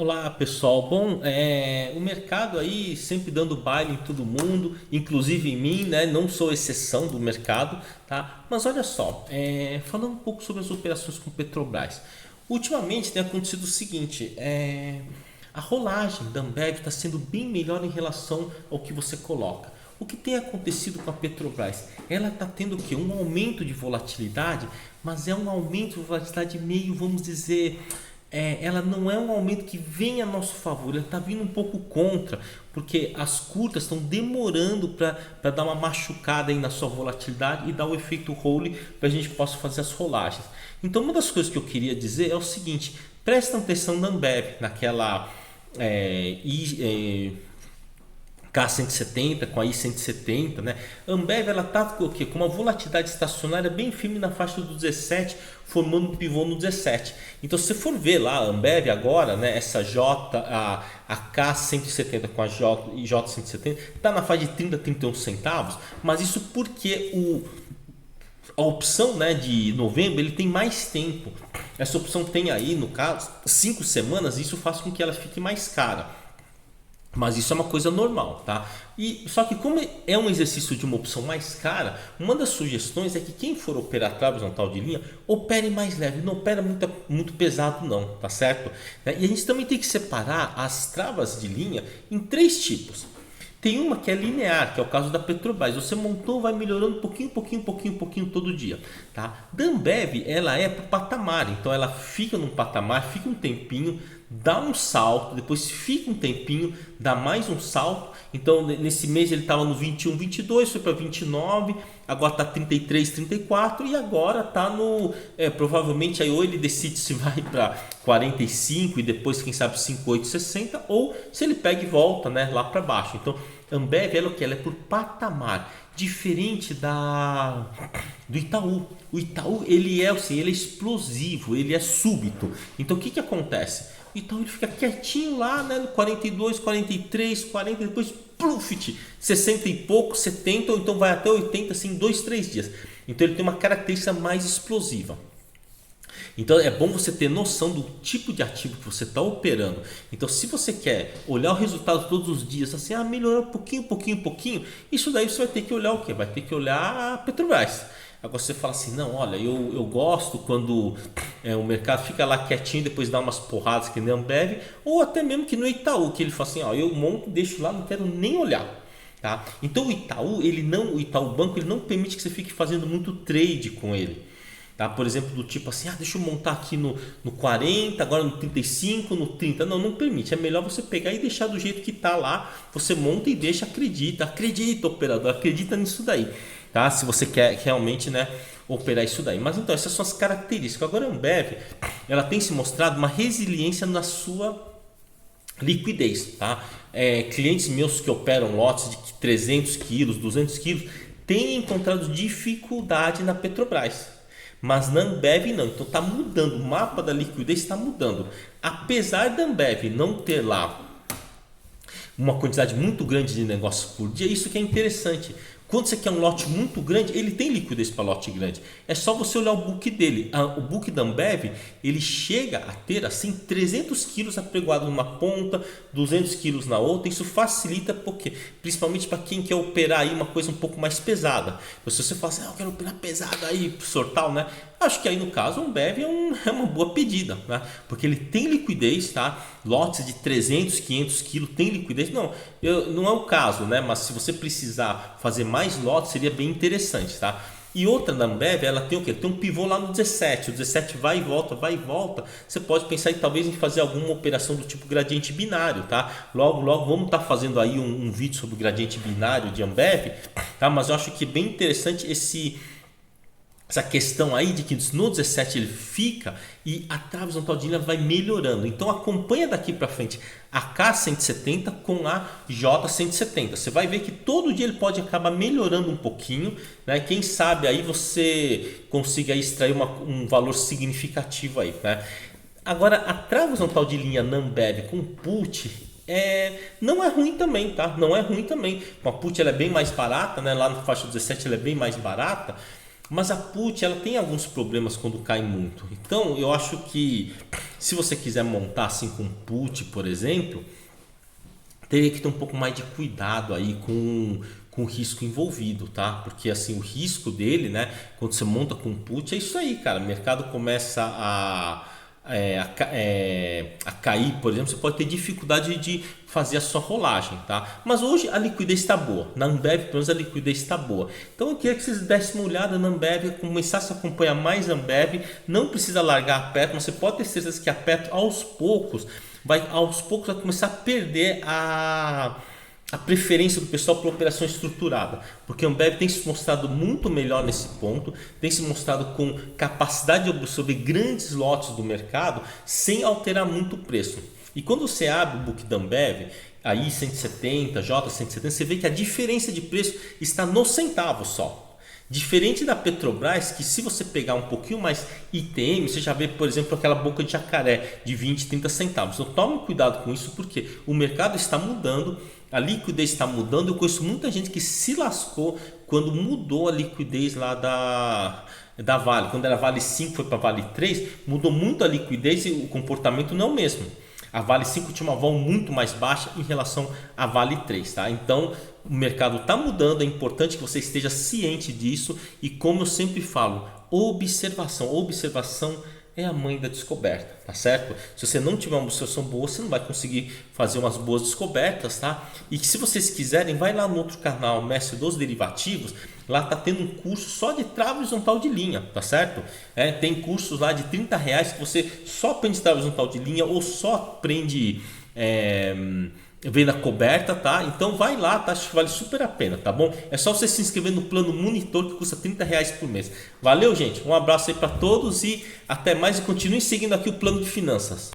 Olá pessoal, bom, o mercado aí sempre dando baile em todo mundo, inclusive em mim, né? Não sou exceção do mercado, tá? Mas olha só, falando um pouco sobre as operações com Petrobras, ultimamente tem acontecido o seguinte, a rolagem da Ambev está sendo bem melhor em relação ao que você coloca. O que tem acontecido com a Petrobras? Ela está tendo o quê? Um aumento de volatilidade, mas é um aumento de volatilidade meio, vamos dizer, ela não é um aumento que vem a nosso favor, ela está vindo um pouco contra, porque as curtas estão demorando para dar uma machucada aí na sua volatilidade e dar o efeito role para a gente possa fazer as rolagens. Então, uma das coisas que eu queria dizer é o seguinte: prestem atenção na Ambev, naquela K170 com a I170, né? A Ambev ela tá com o quê? Com uma volatilidade estacionária bem firme na faixa do 17, formando um pivô no 17. Então, se você for ver lá a Ambev agora, né, essa a K170 com a J170 está na faixa de 30 a 31 centavos, mas isso porque a opção, né, de novembro ele tem mais tempo. Essa opção tem aí, no caso, 5 semanas, e isso faz com que ela fique mais cara. Mas isso é uma coisa normal, tá? E só que como é um exercício de uma opção mais cara, uma das sugestões é que quem for operar travas horizontal de linha, opere mais leve, não opera muito pesado não, tá certo? E a gente também tem que separar as travas de linha em três tipos. Tem uma que é linear, que é o caso da Petrobras. Você montou, vai melhorando pouquinho todo dia, tá? Da Ambev, ela é para patamar, então ela fica num patamar, fica um tempinho, dá um salto, depois fica um tempinho, dá mais um salto. Então nesse mês ele estava no 21, 22, foi para 29, agora está 33, 34 e agora está no provavelmente aí ou ele decide se vai para 45 e depois quem sabe 58, 60 ou se ele pega e volta, né, lá para baixo. Então Ambev ela, o que ela é por patamar, diferente do Itaú. O Itaú ele é assim, ele é explosivo, ele é súbito. Então o que acontece? Então ele fica quietinho lá, né, no 42, 43, 40, depois plufit, 60 e pouco, 70 ou então vai até 80 assim, em 2, 3 dias. Então ele tem uma característica mais explosiva. Então é bom você ter noção do tipo de ativo que você está operando. Então se você quer olhar o resultado todos os dias, assim, melhorou pouquinho, isso daí você vai ter que olhar o quê? Vai ter que olhar a Petrobras. Agora você fala assim, não, olha, eu gosto quando o mercado fica lá quietinho, depois dá umas porradas que nem a Ambev, ou até mesmo que no Itaú, que ele fala assim, eu monto, deixo lá, não quero nem olhar. Tá? Então o Itaú, o Itaú Banco, ele não permite que você fique fazendo muito trade com ele. Tá? Por exemplo, do tipo assim, deixa eu montar aqui no 40, agora no 35, no 30. Não permite. É melhor você pegar e deixar do jeito que está lá. Você monta e deixa, acredita, operador, acredita nisso daí. Tá? Se você quer realmente, né, operar isso daí. Mas então, essas são as características. Agora a Ambev, ela tem se mostrado uma resiliência na sua liquidez. Tá? Clientes meus que operam lotes de 300 quilos, 200 quilos, têm encontrado dificuldade na Petrobras. Mas na Ambev não, então está mudando, o mapa da liquidez está mudando. Apesar da Ambev não ter lá uma quantidade muito grande de negócios por dia, isso que é interessante. Quando você quer um lote muito grande, ele tem liquidez para lote grande. É só você olhar o book dele. O book da Ambev, ele chega a ter assim 300 quilos apregoado numa ponta, 200 quilos na outra. Isso facilita porque, principalmente para quem quer operar aí uma coisa um pouco mais pesada. Então, se você fala assim, eu quero operar pesado aí, sortal, né? Acho que aí no caso o Ambev é uma boa pedida, né? Porque ele tem liquidez, tá? Lotes de 300, 500 quilos tem liquidez. Não é o caso, né? Mas se você precisar fazer mais lotes seria bem interessante, tá? E outra da Ambev, ela tem o quê? Tem um pivô lá no 17. O 17 vai e volta. Você pode pensar talvez em fazer alguma operação do tipo gradiente binário, tá? Logo vamos estar fazendo aí um vídeo sobre o gradiente binário de Ambev, tá? Mas eu acho que é bem interessante essa questão aí de que no 17 ele fica e a trave horizontal de linha vai melhorando. Então acompanha daqui para frente a K170 com a J170. Você vai ver que todo dia ele pode acabar melhorando um pouquinho, né? Quem sabe aí você consiga extrair um valor significativo aí, né? Agora a trave horizontal de linha na Ambev com put não é ruim também, tá? Não é ruim também. A put ela é bem mais barata, né? Lá na faixa 17 ela é bem mais barata. Mas a put ela tem alguns problemas quando cai muito. Então eu acho que Se você quiser montar assim com put, por exemplo, teria que ter um pouco mais de cuidado aí com o risco envolvido, tá? Porque assim, o risco dele, né, quando você monta com put, é isso aí, cara. O mercado começa a cair, por exemplo, você pode ter dificuldade de fazer a sua rolagem, tá? Mas hoje a liquidez está boa. Na Ambev, pelo menos a liquidez está boa. Então eu queria que vocês dessem uma olhada na Ambev, começassem a acompanhar mais a Ambev. Não precisa largar a Petro, mas você pode ter certeza que a Petro aos poucos vai começar a perder a preferência do pessoal pela operação estruturada, porque a Ambev tem se mostrado muito melhor nesse ponto, tem se mostrado com capacidade de absorver grandes lotes do mercado sem alterar muito o preço. E quando você abre o book da Ambev, aí 170, J 170, você vê que a diferença de preço está nos centavos só. Diferente da Petrobras, que se você pegar um pouquinho mais ITM, você já vê, por exemplo, aquela boca de jacaré de 20, 30 centavos. Então tome cuidado com isso, porque o mercado está mudando, a liquidez está mudando. Eu conheço muita gente que se lascou quando mudou a liquidez lá da Vale. Quando era Vale 5 foi para Vale 3, mudou muito a liquidez e o comportamento não é o mesmo. A Vale 5 tinha uma vol muito mais baixa em relação à Vale 3, tá? Então o mercado está mudando, é importante que você esteja ciente disso e, como eu sempre falo, observação é a mãe da descoberta, tá certo? Se você não tiver uma observação boa, você não vai conseguir fazer umas boas descobertas, tá? E que, se vocês quiserem, vai lá no outro canal, Mestre dos Derivativos. Lá tá tendo um curso só de trava horizontal de linha, tá certo? Tem cursos lá de R$30 que você só aprende trava horizontal de linha ou só aprende venda coberta, tá? Então vai lá, tá? Acho que vale super a pena, tá bom? É só você se inscrever no plano monitor, que custa R$30 por mês. Valeu, gente? Um abraço aí para todos e até mais, e continue seguindo aqui o plano de finanças.